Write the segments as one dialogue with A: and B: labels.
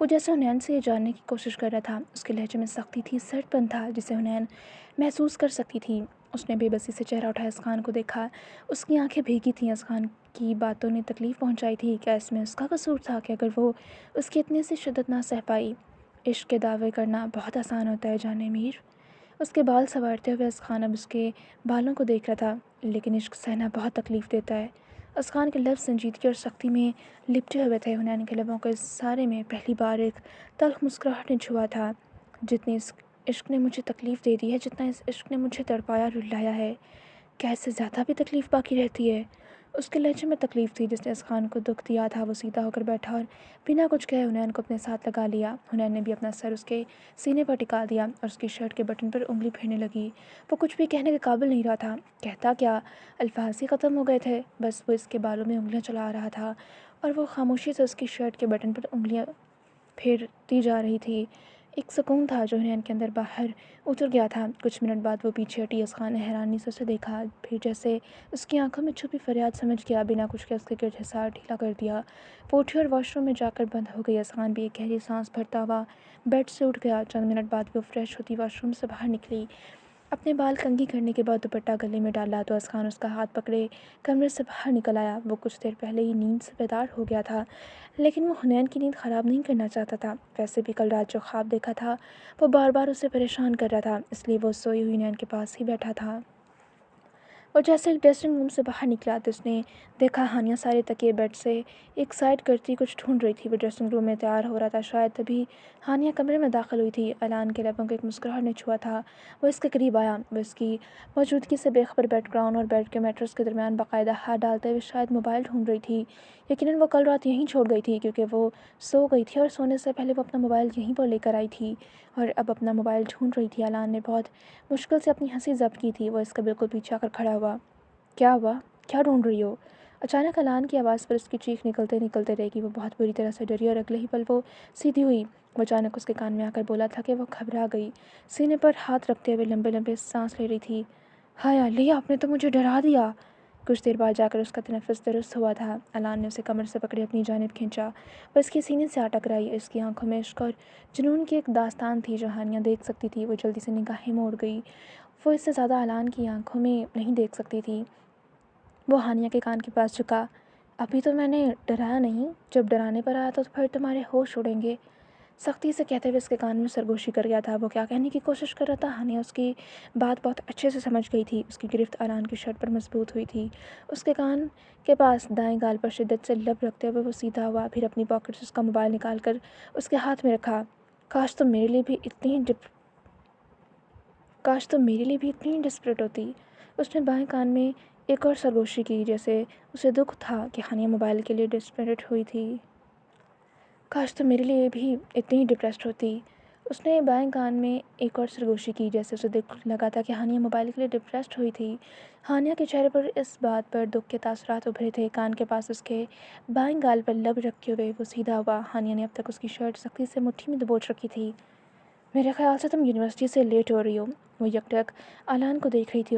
A: وہ جیسے حنین سے یہ جاننے کی کوشش کر رہا تھا۔ اس کے لہجے میں سختی تھی، سرد پن تھا جسے حنین محسوس کر سکتی تھی۔ اس نے بے بسی سے چہرہ اٹھایا اسقان کو دیکھا۔ اس کی آنکھیں بھیگی تھیں۔ اسقان کی باتوں نے تکلیف پہنچائی تھی۔ کیا اس میں اس کا قصور تھا کہ اگر وہ اس کی اتنی سی شدت نہ سہ پائی؟ عشق کے دعوے کرنا بہت آسان ہوتا ہے جانے میر۔ اس کے بال سنوارتے ہوئے اسقان اب اس کے بالوں کو دیکھ رہا تھا۔ لیکن عشق سہنا بہت تکلیف دیتا ہے۔ اسقان کے لفظ سنجیدگی اور سختی میں لپٹے ہوئے تھے۔ حنین کے لبوں کے سارے میں پہلی بار ایک تلخ مسکراہٹ نے چھوا تھا۔ جتنی اس عشق نے مجھے تکلیف دے دی ہے، جتنا اس عشق نے مجھے تڑپایا رلایا ہے، کیا اس سے زیادہ بھی تکلیف باقی رہتی ہے؟ اس کے لہجے میں تکلیف تھی جس نے اسقان کو دکھ دیا تھا۔ وہ سیدھا ہو کر بیٹھا اور بنا کچھ کہے حنین کو اپنے ساتھ لگا لیا۔ حنین نے بھی اپنا سر اس کے سینے پر ٹکا دیا اور اس کی شرٹ کے بٹن پر انگلی پھیرنے لگی۔ وہ کچھ بھی کہنے کے قابل نہیں رہا تھا۔ کہتا کیا؟ الفاظ ہی ختم ہو گئے تھے۔ بس وہ اس کے بالوں میں انگلیاں چلا رہا تھا اور وہ خاموشی سے اس کی شرٹ کے بٹن پر انگلیاں پھیرتی جا رہی تھی۔ ایک سکون تھا جو حنین کے اندر باہر اتر گیا تھا۔ کچھ منٹ بعد وہ پیچھے ہٹی۔ اسقان نے حیرانی سے اسے دیکھا، پھر جیسے اس کی آنکھوں میں چھپی فریاد سمجھ گیا۔ بنا کچھ کہے اس کے گرد حصار ڈھیلا کر دیا۔ وہ اٹھی اور واش روم میں جا کر بند ہو گئی۔ اسقان بھی ایک گہری سانس بھرتا ہوا بیڈ سے اٹھ گیا۔ چند منٹ بعد وہ فریش ہوتی واش روم سے باہر نکلی۔ اپنے بال کنگھی کرنے کے بعد دوپٹہ گلے میں ڈالا تو اسقان اس کا ہاتھ پکڑے کمرے سے باہر نکل آیا۔ وہ کچھ دیر پہلے ہی نیند سے بیدار ہو گیا تھا، لیکن وہ حنین کی نیند خراب نہیں کرنا چاہتا تھا۔ ویسے بھی کل رات جو خواب دیکھا تھا وہ بار بار اسے پریشان کر رہا تھا، اس لیے وہ سوئی ہوئی حنین کے پاس ہی بیٹھا تھا۔ وہ جیسے ایک ڈریسنگ روم سے باہر نکلا تو اس نے دیکھا ہانیہ سارے تکیے بیڈ سے ایک سائڈ کرتی کچھ ڈھونڈ رہی تھی۔ وہ ڈریسنگ روم میں تیار ہو رہا تھا، شاید تبھی ہانیہ کمرے میں داخل ہوئی تھی۔ الان کے لبوں کو ایک مسکراہٹ نے چھوا تھا۔ وہ اس کے قریب آیا۔ وہ اس کی موجودگی سے بے خبر بیڈ گراؤنڈ اور بیڈ کے میٹرس کے درمیان باقاعدہ ہاتھ ڈالتے ہوئے شاید موبائل ڈھونڈ رہی تھی۔ یقیناً وہ کل رات یہیں چھوڑ گئی تھی کیونکہ وہ سو گئی تھی اور سونے سے پہلے وہ اپنا موبائل یہیں پر لے کر آئی تھی اور اب اپنا موبائل ڈھونڈ رہی تھی۔ الان نے بہت مشکل سے اپنی ہنسی ضبط کی تھی۔ وہ اس کا بالکل پیچھے آ کر کھڑا ہوا۔ کیا ہوا؟ کیا ڈھونڈ رہی ہو؟ اچانک الان کی آواز پر اس کی چیخ نکلتے نکلتے رہ گئی۔ وہ بہت بری طرح سے ڈری اور اگلے ہی پل وہ سیدھی ہوئی۔ وہ اچانک اس کے کان میں آ کر بولا تھا کہ وہ گھبرا گئی، سینے پر ہاتھ رکھتے ہوئے لمبے لمبے سانس لے رہی تھی۔ ہائے علی، آپ نے تو مجھے ڈرا دیا۔ کچھ دیر بعد جا کر اس کا تنفس درست ہوا تھا۔ الان نے اسے کمر سے پکڑے اپنی جانب کھینچا۔ وہ اس کے سینے سے آ ٹکرائی۔ اس کی آنکھوں میں عشق اور جنون کی ایک داستان تھی جو ہانیہ دیکھ سکتی تھی۔ وہ جلدی سے نگاہیں موڑ گئی۔ وہ اس سے زیادہ الان کی آنکھوں میں نہیں دیکھ سکتی تھی۔ وہ ہانیہ کے کان کے پاس جھکا۔ ابھی تو میں نے ڈرایا نہیں، جب ڈرانے پر آیا تو پھر تمہارے ہوش اڑیں گے، سختی سے کہتے ہوئے اس کے کان میں سرگوشی کر گیا تھا۔ وہ کیا کہنے کی کوشش کر رہا تھا؟ ہانیہ اس کی بات بہت اچھے سے سمجھ گئی تھی۔ اس کی گرفت الان کی شرٹ پر مضبوط ہوئی تھی۔ اس کے کان کے پاس دائیں گال پر شدت سے لب رکھتے ہوئے وہ سیدھا ہوا، پھر اپنی پاکٹ سے اس کا موبائل نکال کر اس کے ہاتھ میں رکھا۔ کاش تم میرے لیے بھی اتنی ڈسپریٹ ہوتی۔ اس نے بائیں کان میں ایک اور سرگوشی کی، جیسے اسے دکھ تھا کہ ہانیہ موبائل کے لیے ڈسپریٹ ہوئی تھی۔ کاش تم میرے لیے بھی اتنی ڈپریسڈ ہوتی۔ اس نے بائیں کان میں ایک اور سرگوشی کی، جیسے اسے دکھ لگا تھا کہ ہانیہ موبائل کے لیے ڈپریسڈ ہوئی تھی۔ ہانیہ کے چہرے پر اس بات پر دکھ کے تاثرات ابھرے تھے۔ کان کے پاس اس کے بائیں گال پر لب رکھے ہوئے وہ سیدھا ہوا۔ ہانیہ نے اب تک اس کی شرٹ سختی سے مٹھی میں دبوچ رکھی تھی۔ میرے خیال سے تم یونیورسٹی سے لیٹ ہو رہی ہو۔ وہ یکٹک الان کو دیکھ رہی تھی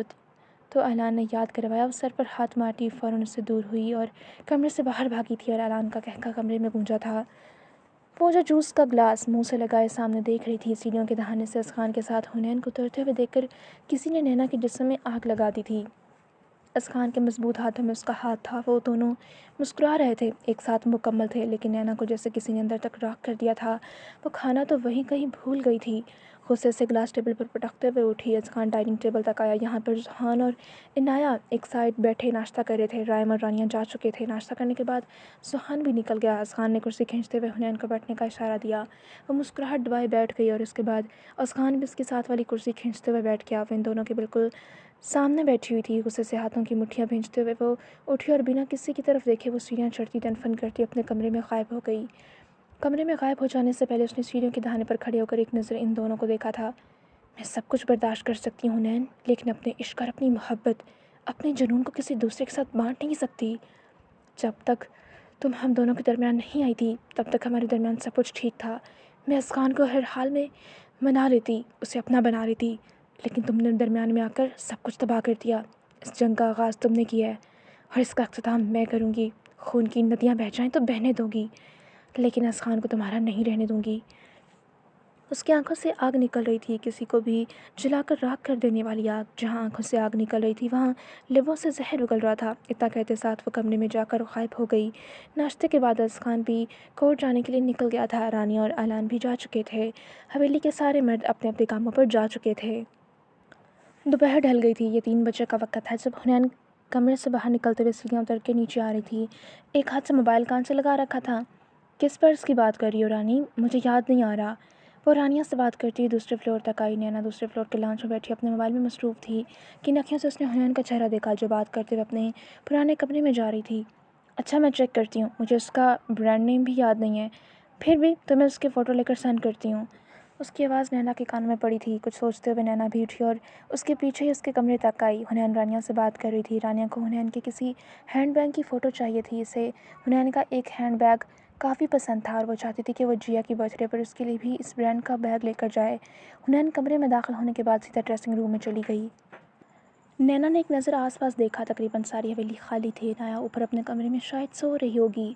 A: تو الان نے یاد کروایا۔ وہ سر پر ہاتھ مارتی فوراً اس سے دور ہوئی اور کمرے سے باہر بھاگی تھی اور الان کا قہقہ کمرے میں گونجا تھا۔ وہ جو جوس کا گلاس منہ سے لگائے سامنے دیکھ رہی تھی۔ سیڑھیوں کے دہانے سے اسقان کے ساتھ حنین کو اترتے ہوئے دیکھ کر کسی نے نینا کے جسم میں آگ لگا دی تھی۔ اسقان کے مضبوط ہاتھوں میں اس کا ہاتھ تھا۔ وہ دونوں مسکرا رہے تھے، ایک ساتھ مکمل تھے، لیکن نینا کو جیسے کسی نے اندر تک راکھ کر دیا تھا۔ وہ کھانا تو وہیں کہیں بھول گئی تھی۔ غصے سے گلاس ٹیبل پر پٹکتے ہوئے اٹھی۔ اسقان ڈائننگ ٹیبل تک آیا۔ یہاں پر ذوحان اور عنایہ ایک سائڈ بیٹھے ناشتہ کر رہے تھے۔ رائم اور رانیہ جا چکے تھے۔ ناشتہ کرنے کے بعد ذوحان بھی نکل گیا۔ اسقان نے کرسی کھینچتے ہوئے حنین کو بیٹھنے کا اشارہ دیا۔ وہ مسکراہٹ دبائے بیٹھ گئی اور اس کے بعد اسقان بھی اس کے ساتھ والی کرسی کھینچتے ہوئے بیٹھ گیا۔ وہ ان دونوں کے بالکل سامنے بیٹھی ہوئی تھی۔ غصے سے ہاتھوں کی مٹھیاں بھینچتے ہوئے وہ اٹھی اور بنا کسی کی طرف دیکھے وہ سیڑھیاں چڑھتی دن فن کرتی اپنے کمرے میں غائب ہو گئی۔ کمرے میں غائب ہو جانے سے پہلے اس نے سیڑھیوں کے دہانے پر کھڑے ہو کر ایک نظر ان دونوں کو دیکھا تھا۔ میں سب کچھ برداشت کر سکتی ہوں حنین، لیکن اپنے عشق اور اپنی محبت، اپنے جنون کو کسی دوسرے کے ساتھ بانٹ نہیں سکتی۔ جب تک تم ہم دونوں کے درمیان نہیں آئی تھی تب تک ہمارے درمیان سب کچھ ٹھیک تھا۔ میں اسقان کو ہر حال میں منا لیتی، اسے اپنا بنا لیتی، لیکن تم نے درمیان میں آ کر سب کچھ تباہ کر دیا۔ اس جنگ کا آغاز تم نے کیا ہے اور اس کا اختتام میں کروں گی۔ خون کی ندیاں بہہ جائیں تو بہنے دوں گی، لیکن اسخان کو تمہارا نہیں رہنے دوں گی۔ اس کی آنکھوں سے آگ نکل رہی تھی، کسی کو بھی جلا کر راکھ کر دینے والی آگ۔ جہاں آنکھوں سے آگ نکل رہی تھی وہاں لبوں سے زہر اگل رہا تھا۔ اتنا کہتے ساتھ وہ کمرے میں جا کر غائب ہو گئی۔ ناشتے کے بعد اسخان بھی کورٹ جانے کے لیے نکل گیا تھا۔ رانی اور اعلان بھی جا چکے تھے۔ حویلی کے سارے مرد اپنے اپنے کاموں پر جا چکے تھے۔ دوپہر ڈھل گئی تھی۔ یہ 3 بجے کا وقت تھا جب حنین کمرے سے باہر نکلتے ہوئے سیڑھیاں اتر کے نیچے آ رہی تھی۔ ایک ہاتھ سے موبائل کان سے لگا رکھا تھا۔ کس پرس کی بات کر رہی ہو رانی؟ مجھے یاد نہیں آ رہا۔ وہ رانیہ سے بات کرتی ہوئی دوسرے فلور تک آئی۔ نینا دوسرے فلور کے لانچ میں بیٹھی اپنے موبائل میں مصروف تھی۔ کن اکھیوں سے اس نے حنین کا چہرہ دیکھا جو بات کرتے ہوئے اپنے پرانے کمرے میں جا رہی تھی۔ اچھا میں چیک کرتی ہوں، مجھے اس کا برانڈ نیم بھی یاد نہیں ہے، پھر بھی تمہیں اس کی فوٹو لے کر سینڈ کرتی ہوں۔ اس کی آواز نینا کے کانوں میں پڑی تھی۔ کچھ سوچتے ہوئے نینا بھی اٹھی اور اس کے پیچھے ہی اس کے کمرے تک آئی۔ حنین رانیہ سے بات کر رہی تھی۔ رانیہ کو حنین کے کسی ہینڈ بیگ کی فوٹو چاہیے تھی۔ اسے حنین کا ایک ہینڈ بیگ کافی پسند تھا اور وہ چاہتی تھی کہ وہ جیا کی برتھ ڈے پر اس کے لیے بھی اس برانڈ کا بیگ لے کر جائے۔ حنین کمرے میں داخل ہونے کے بعد سیدھا ڈریسنگ روم میں چلی گئی۔ نینا نے ایک نظر آس پاس دیکھا۔ تقریباً ساری حویلی خالی تھی۔ نایا اوپر اپنے کمرے میں شاید سو رہی ہوگی،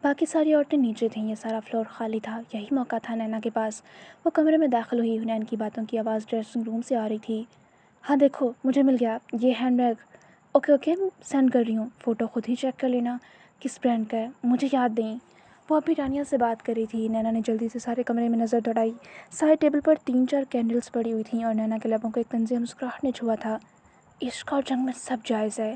A: باقی ساری عورتیں نیچے تھیں۔ یہ سارا فلور خالی تھا۔ یہی موقع تھا نینا کے پاس۔ وہ کمرے میں داخل ہوئی۔ حنین کی باتوں کی آواز ڈریسنگ روم سے آ رہی تھی۔ ہاں دیکھو مجھے مل گیا یہ hand bag. Okay okay send کر رہی ہوں، فوٹو خود ہی چیک کر لینا کس برانڈ کا ہے، مجھے یاد نہیں۔ وہ ابھی رانیہ سے بات کر رہی تھی۔ نینا نے جلدی سے سارے کمرے میں نظر دوڑائی۔ سارے ٹیبل پر 3-4 کینڈلز پڑی ہوئی تھیں اور نینا کے لبوں کو ایک طنزیہ مسکراہٹ نے چھوا تھا۔ عشق اور جنگ میں سب جائز ہے۔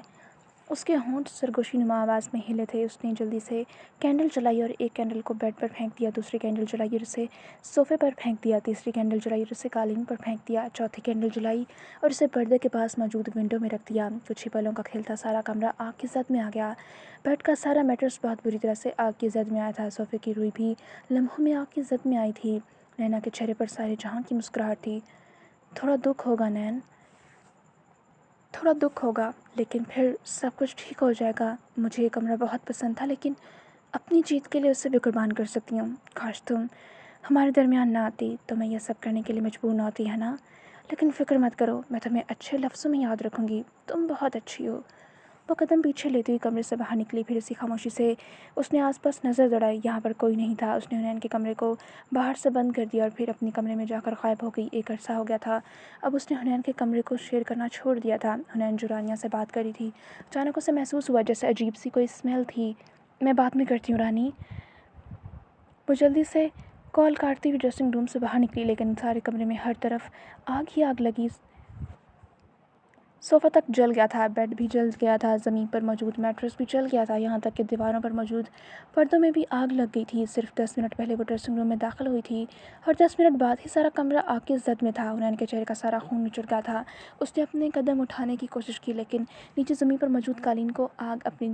A: اس کے ہونٹ سرگوشی نما آواز میں ہلے تھے۔ اس نے جلدی سے کینڈل جلائی اور ایک کینڈل کو بیڈ پر پھینک دیا، دوسری کینڈل جلائی اور اسے صوفے پر پھینک دیا، تیسری کینڈل جلائی اور اسے قالین پر پھینک دیا، چوتھی کینڈل جلائی اور اسے پردے کے پاس موجود ونڈو میں رکھ دیا۔ کچھ ہی پلوں کا کھیل تھا، سارا کمرہ آگ کی زد میں آ گیا۔ بیڈ کا سارا میٹرس بہت بری طرح سے آگ کی زد میں آیا تھا۔ صوفے کی روئی بھی لمحوں میں آگ کی زد میں آئی تھی۔ نینا کے چہرے پر سارے جہاں کی مسکراہٹ تھی۔ تھوڑا دکھ ہوگا نین، تھوڑا دکھ ہوگا، لیکن پھر سب کچھ ٹھیک ہو جائے گا۔ مجھے یہ کمرہ بہت پسند تھا، لیکن اپنی جیت کے لیے اسے بھی قربان کر سکتی ہوں۔ کاش تم ہمارے درمیان نہ آتی تو میں یہ سب کرنے کے لیے مجبور نہ ہوتی، ہے نا؟ لیکن فکر مت کرو، میں تمہیں اچھے لفظوں میں یاد رکھوں گی، تم بہت اچھی ہو۔ وہ قدم پیچھے لیتی ہوئی کمرے سے باہر نکلی۔ پھر اسی خاموشی سے اس نے آس پاس نظر دوڑائی۔ یہاں پر کوئی نہیں تھا۔ اس نے حنین کے کمرے کو باہر سے بند کر دیا اور پھر اپنے کمرے میں جا کر غائب ہو گئی۔ ایک عرصہ ہو گیا تھا اب اس نے حنین کے کمرے کو شیئر کرنا چھوڑ دیا تھا۔ حنین جو رانیہ سے بات کر رہی تھی، اچانک اسے محسوس ہوا جیسے عجیب سی کوئی اسمیل تھی۔ میں بعد میں کرتی ہوں رانی۔ وہ جلدی سے کال کاٹتی ہوئی ڈریسنگ روم سے باہر نکلی، لیکن سارے کمرے میں ہر طرف آگ ہی آگ لگی۔ صوفہ تک جل گیا تھا، بیڈ بھی جل گیا تھا، زمین پر موجود میٹرس بھی جل گیا تھا، یہاں تک کہ دیواروں پر موجود پردوں میں بھی آگ لگ گئی تھی۔ صرف 10 منٹ پہلے وہ ڈریسنگ روم میں داخل ہوئی تھی اور 10 منٹ بعد ہی سارا کمرہ آگ کی زد میں تھا۔ حنین کے چہرے کا سارا خون نچڑ گیا تھا۔ اس نے اپنے قدم اٹھانے کی کوشش کی، لیکن نیچے زمین پر موجود قالین کو آگ اپنی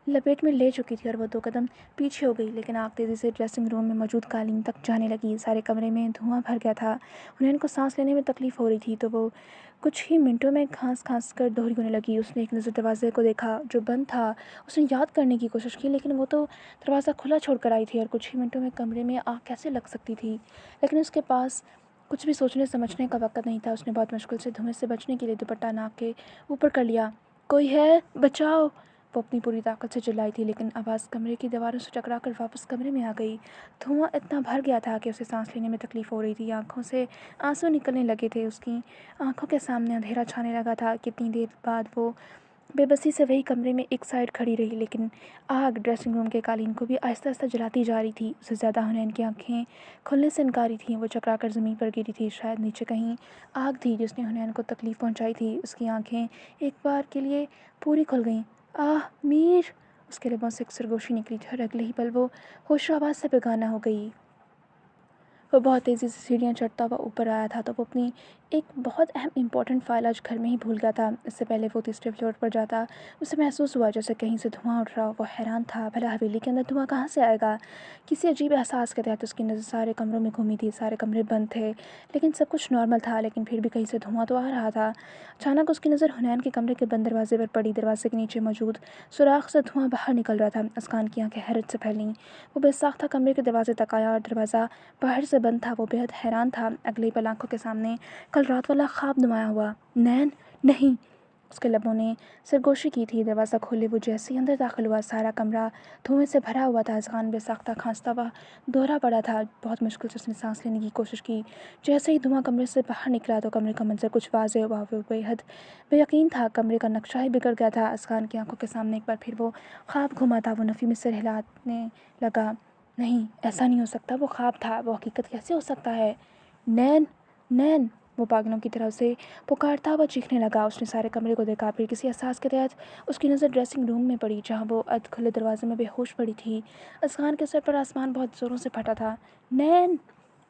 A: لپیٹ میں لے چکی تھی اور وہ 2 قدم پیچھے ہو گئی، لیکن آگ تیزی سے ڈریسنگ روم میں موجود قالین تک جانے لگی۔ سارے کمرے میں دھواں بھر گیا تھا۔ حنین کو سانس لینے میں تکلیف ہو رہی تھی تو وہ کچھ ہی منٹوں میں کھانس کھانس کر دوہری ہونے لگی۔ اس نے ایک نظر دروازے کو دیکھا جو بند تھا۔ اس نے یاد کرنے کی کوشش کی، لیکن وہ تو دروازہ کھلا چھوڑ کر آئی تھی اور کچھ ہی منٹوں میں کمرے میں آگ کیسے لگ سکتی تھی؟ لیکن اس کے پاس کچھ بھی سوچنے سمجھنے کا وقت نہیں تھا۔ اس نے بہت مشکل سے دھوئیں سے بچنے کے لیے دوپٹہ ناک کے اوپر کر لیا۔ کوئی ہے؟ بچاؤ! وہ اپنی پوری طاقت سے چلائی تھی، لیکن آواز کمرے کی دیواروں سے ٹکرا کر واپس کمرے میں آ گئی۔ دھواں اتنا بھر گیا تھا کہ اسے سانس لینے میں تکلیف ہو رہی تھی۔ آنکھوں سے آنسو نکلنے لگے تھے۔ اس کی آنکھوں کے سامنے اندھیرا چھانے لگا تھا۔ کتنی دیر بعد وہ بے بسی سے وہی کمرے میں ایک سائیڈ کھڑی رہی، لیکن آگ ڈریسنگ روم کے قالین کو بھی آہستہ آہستہ جلاتی جا رہی تھی۔ اسے زیادہ حنین کی آنکھیں کھلنے سے انکاری تھیں۔ وہ چکرا کر زمین پر گری تھی۔ شاید نیچے کہیں آگ تھی جس نے حنین کو تکلیف پہنچائی تھی۔ اس کی آنکھیں ایک بار کے لیے پوری کھل گئیں۔ آہ میر! اس کے لبوں سے ایک سرگوشی نکلی تھی اور اگلے ہی پل وہ ہوش و آواز سے بیگانہ ہو گئی۔ وہ بہت تیزی سے سیڑھیاں چڑھتا ہوا اوپر آیا تھا تو وہ اپنی ایک بہت اہم امپورٹنٹ فائل آج گھر میں ہی بھول گیا تھا۔ اس سے پہلے وہ تیسرے فلور پر جاتا اسے محسوس ہوا جیسے کہیں سے دھواں اٹھ رہا ہو۔ وہ حیران تھا، بھلا حویلی کے اندر دھواں کہاں سے آئے گا؟ کسی عجیب احساس کے تحت اس کی نظر سارے کمروں میں گھومی تھی۔ سارے کمرے بند تھے، لیکن سب کچھ نارمل تھا، لیکن پھر بھی کہیں سے دھواں تو آ رہا تھا۔ اچانک اس کی نظر حنین کے کمرے کے بند دروازے پر پڑی۔ دروازے کے نیچے موجود سوراخ سے دھواں باہر نکل رہا تھا۔ اسخان کی آنکھیں حیرت سے پھیلیں۔ وہ بے ساختہ کمرے کے دروازے تک آیا اور دروازہ باہر سے بند تھا۔ وہ بے حد حیران تھا۔ اگلے ہی پل آنکھوں کے سامنے کل رات والا خواب نمایاں ہوا۔ نین! نہیں! اس کے لبوں نے سرگوشی کی تھی۔ دروازہ کھولے وہ جیسے ہی اندر داخل ہوا، سارا کمرہ دھوئیں سے بھرا ہوا تھا۔ اذغان بے ساختہ کھانستا ہوا دوہرا پڑا تھا۔ بہت مشکل سے اس نے سانس لینے کی کوشش کی۔ جیسے ہی دھواں کمرے سے باہر نکلا تو کمرے کا منظر کچھ واضح ہوا۔ وہ بے حد بے یقین تھا، کمرے کا نقشہ ہی بگڑ گیا تھا۔ اذغان کی آنکھوں کے سامنے ایک بار پھر وہ خواب گھوما تھا۔ وہ نفی میں سر ہلانے لگا۔ نہیں، ایسا نہیں ہو سکتا، وہ خواب تھا، وہ حقیقت کیسے ہو سکتا ہے؟ نین، نین! وہ پاگلوں کی طرح اسے پکارتا ہوا چیخنے لگا۔ اس نے سارے کمرے کو دیکھا، پھر کسی احساس کے تحت اس کی نظر ڈریسنگ روم میں پڑی، جہاں وہ ادھ کھلے دروازے میں بے ہوش پڑی تھی۔ اذغان کے سر پر آسمان بہت زوروں سے پھٹا تھا۔ نین!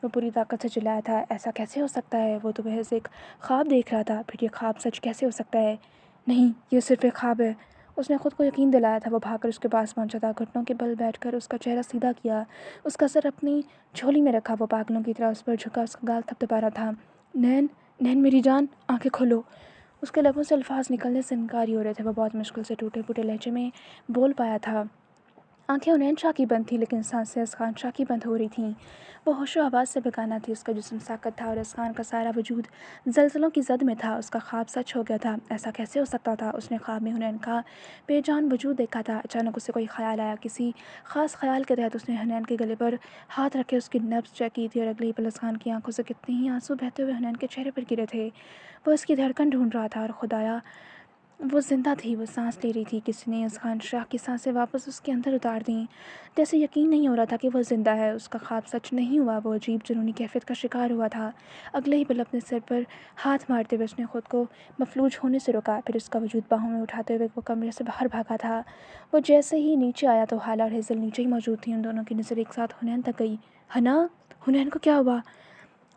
A: وہ پوری طاقت سے چلایا تھا۔ ایسا کیسے ہو سکتا ہے؟ وہ تو محض ایک خواب دیکھ رہا تھا، پھر یہ خواب سچ کیسے ہو سکتا ہے؟ نہیں، یہ صرف ایک خواب ہے۔ اس نے خود کو یقین دلایا تھا۔ وہ بھاگ کر اس کے پاس پہنچا تھا، گھٹنوں کے بل بیٹھ کر اس کا چہرہ سیدھا کیا، اس کا سر اپنی جھولی میں رکھا۔ وہ پاگلوں کی طرح اس پر جھکا، اس کا گال تھپتھپا رہا تھا۔ نین، نین میری جان، آنکھیں کھولو! اس کے لبوں سے الفاظ نکلنے سے انکاری ہو رہے تھے۔ وہ بہت مشکل سے ٹوٹے پھوٹے لہجے میں بول پایا تھا۔ آنکھیں حنین شاہ کی بند تھیں، لیکن سانسیں اذغان شاہ کی بند ہو رہی تھیں۔ وہ ہوش و حواس سے بیگانہ تھی، اس کا جسم ساکت تھا اور اذغان کا سارا وجود زلزلوں کی زد میں تھا۔ اس کا خواب سچ ہو گیا تھا۔ ایسا کیسے ہو سکتا تھا؟ اس نے خواب میں حنین کا بے جان وجود دیکھا تھا۔ اچانک اسے کوئی خیال آیا۔ کسی خاص خیال کے تحت اس نے حنین کے گلے پر ہاتھ رکھ کے اس کی نبض چیک کی تھی، اور اگلے ہی پل اذغان کی آنکھوں سے کتنے ہی آنسو بہتے ہوئے حنین کے چہرے پر گرے تھے۔ وہ اس کی دھڑکن ڈھونڈ رہا تھا، اور خدایا وہ زندہ تھی، وہ سانس لے رہی تھی۔ کسی نے اذغان شاہ کی سانسیں واپس اس کے اندر اتار دیں، جیسے یقین نہیں ہو رہا تھا کہ وہ زندہ ہے، اس کا خواب سچ نہیں ہوا۔ وہ عجیب جنونی کیفیت کا شکار ہوا تھا۔ اگلے ہی پل اپنے سر پر ہاتھ مارتے ہوئے اس نے خود کو مفلوج ہونے سے روکا، پھر اس کا وجود باہوں میں اٹھاتے ہوئے وہ کمرے سے باہر بھاگا تھا۔ وہ جیسے ہی نیچے آیا تو حالا اور ہیزل نیچے ہی موجود تھیں۔ ان دونوں کی نظر ایک ساتھ حنین تک گئی۔ ہنا! حنین کو کیا ہوا؟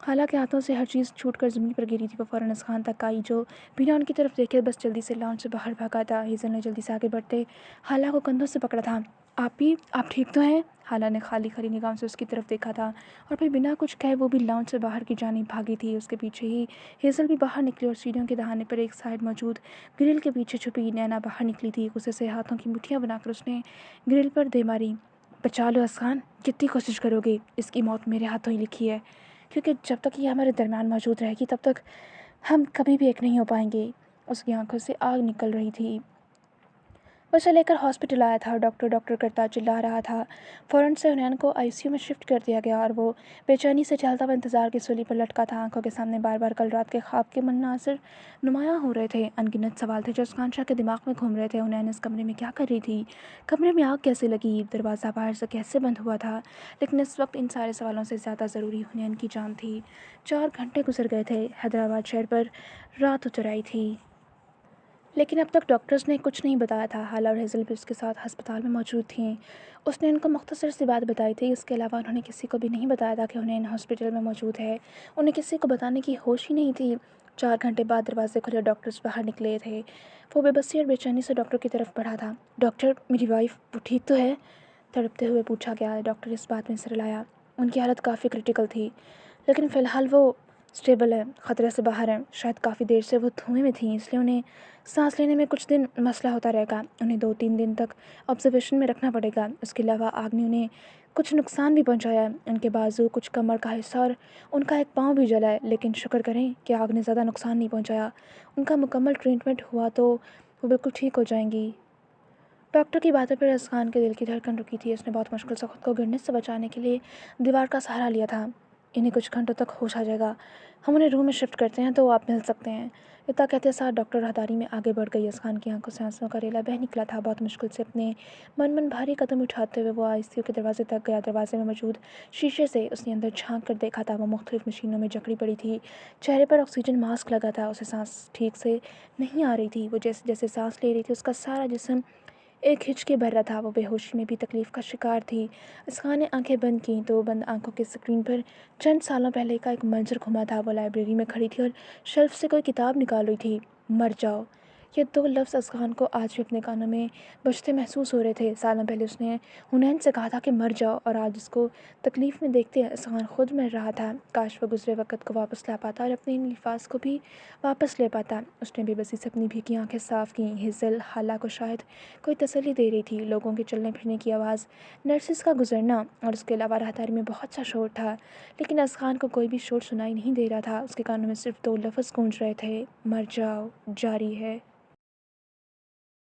A: حالا کے ہاتھوں سے ہر چیز چھوٹ کر زمین پر گری تھی۔ وہ فوراً اذغان تک آئی، جو بنا ان کی طرف دیکھے بس جلدی سے لاؤنج سے باہر بھاگا تھا۔ ہیزل نے جلدی سے آگے بڑھتے حالا کو کندھوں سے پکڑا تھا۔ آپ ٹھیک تو ہیں؟ حالا نے خالی کھلی نگاہوں سے اس کی طرف دیکھا تھا، اور پھر بنا کچھ کہے وہ بھی لاؤنج سے باہر کی جانب بھاگی تھی۔ اس کے پیچھے ہی ہیزل بھی باہر نکلی، اور سیڑھیوں کے دہانے پر ایک سائڈ موجود گرل کے پیچھے چھپی نینا باہر نکلی تھی۔ غصے سے ہاتھوں کی مٹھیاں بنا کر اس نے گرل پر دے ماری۔ بچا لو اذغان! کتنی کوشش کرو گے؟ اس کی موت میرے ہاتھوں ہی لکھی ہے، کیونکہ جب تک یہ ہمارے درمیان موجود رہے گی تب تک ہم کبھی بھی ایک نہیں ہو پائیں گے۔ اس کی آنکھوں سے آگ نکل رہی تھی۔ وہ اسے لے کر ہاسپٹل آیا تھا، اور ڈاکٹر ڈاکٹر کرتا چلا رہا تھا۔ فوراً سے حنین کو ICU میں شفٹ کر دیا گیا، اور وہ بے چینی سے چلتا ہوا انتظار کی سولی پر لٹکا تھا۔ آنکھوں کے سامنے بار بار کل رات کے خواب کے مناظر نمایاں ہو رہے تھے۔ ان گنت سوال تھے جو اذغان شاہ کے دماغ میں گھوم رہے تھے۔ حنین اس کمرے میں کیا کر رہی تھی؟ کمرے میں آگ کیسے لگی؟ دروازہ باہر سے کیسے بند ہوا تھا؟ لیکن اس وقت ان سارے سوالوں سے زیادہ ضروری حنین کی جان تھی۔ 4 گھنٹے گزر گئے تھے، حیدرآباد شہر پر رات اتر آئی تھی، لیکن اب تک ڈاکٹرز نے کچھ نہیں بتایا تھا۔ حالا اور ہیزل بھی اس کے ساتھ ہسپتال میں موجود تھیں۔ اس نے ان کو مختصر سی بات بتائی تھی، اس کے علاوہ انہوں نے کسی کو بھی نہیں بتایا تھا کہ حنین ہاسپٹل میں موجود ہے۔ انہیں کسی کو بتانے کی ہوش ہی نہیں تھی۔ 4 گھنٹے بعد دروازے کھلے، ڈاکٹرز باہر نکلے تھے۔ وہ بے بسی اور بے چینی سے ڈاکٹر کی طرف بڑھا تھا۔ ڈاکٹر، میری وائف وہ ٹھیک تو ہے؟ تڑپتے ہوئے پوچھا گیا۔ ڈاکٹر اس بات میں سر ہلایا۔ ان کی حالت کافی کریٹیکل تھی، لیکن فی الحال وہ اسٹیبل ہے، خطرے سے باہر ہیں۔ شاید کافی دیر سے وہ دھوئیں میں تھیں، اس لیے انہیں سانس لینے میں کچھ دن مسئلہ ہوتا رہے گا۔ انہیں 2-3 دن تک آبزرویشن میں رکھنا پڑے گا۔ اس کے علاوہ آگ نے انہیں کچھ نقصان بھی پہنچایا ہے۔ ان کے بازو، کچھ کمر کا حصہ اور ان کا ایک پاؤں بھی جلا ہے، لیکن شکر کریں کہ آگ نے زیادہ نقصان نہیں پہنچایا۔ ان کا مکمل ٹریٹمنٹ ہوا تو وہ بالکل ٹھیک ہو جائیں گی۔ ڈاکٹر کی باتوں پر اذغان کے دل کی دھڑکن رکی تھی۔ اس نے بہت مشکل سے خود کو گرنے سے بچانے کے لیے دیوار کا سہارا لیا تھا۔ انہیں کچھ گھنٹوں تک ہوش آ جائے گا، ہم انہیں روم میں شفٹ کرتے ہیں تو آپ مل سکتے ہیں۔ اتنا کہتے ساتھ ڈاکٹر راہداری میں آگے بڑھ گئی۔ اذغان کی آنکھوں سے آنسوؤں کا ریلا بہہ نکلا تھا۔ بہت مشکل سے اپنے من بھاری قدم اٹھاتے ہوئے وہ ICU کے دروازے تک گیا۔ دروازے میں موجود شیشے سے اس نے اندر جھانک کر دیکھا تھا۔ وہ مختلف مشینوں میں جکڑی پڑی تھی، چہرے پر آکسیجن ماسک لگا تھا۔ اسے سانس ٹھیک سے نہیں آ رہی تھی۔ وہ جیسے جیسے سانس لے رہی تھی اس کا سارا جسم ایک ہچکے بھر رہا تھا۔ وہ بے ہوشی میں بھی تکلیف کا شکار تھی۔ اذغان نے آنکھیں بند کیں تو بند آنکھوں کی اسکرین پر چند سالوں پہلے کا ایک منظر گھوما تھا۔ وہ لائبریری میں کھڑی تھی اور شیلف سے کوئی کتاب نکال رہی تھی۔ مر جاؤ! یہ 2 لفظ اذغان کو آج بھی اپنے کانوں میں بجتے محسوس ہو رہے تھے۔ سالوں پہلے اس نے حنین سے کہا تھا کہ مر جاؤ، اور آج اس کو تکلیف میں دیکھتے اذغان خود مر رہا تھا۔ کاش وہ گزرے وقت کو واپس لا پاتا اور اپنے ان الفاظ کو بھی واپس لے پاتا۔ اس نے بے بسی سے اپنی بھیگی آنکھیں صاف کیں۔ ہیزل حالا کو شاید کوئی تسلی دے رہی تھی۔ لوگوں کے چلنے پھرنے کی آواز، نرسز کا گزرنا، اور اس کے علاوہ راہداری میں بہت سا شور تھا، لیکن اذغان کو کوئی بھی شور سنائی نہیں دے رہا تھا۔ اس کے کانوں میں صرف 2 لفظ گونج رہے تھے، مر جاؤ، جاری ہے۔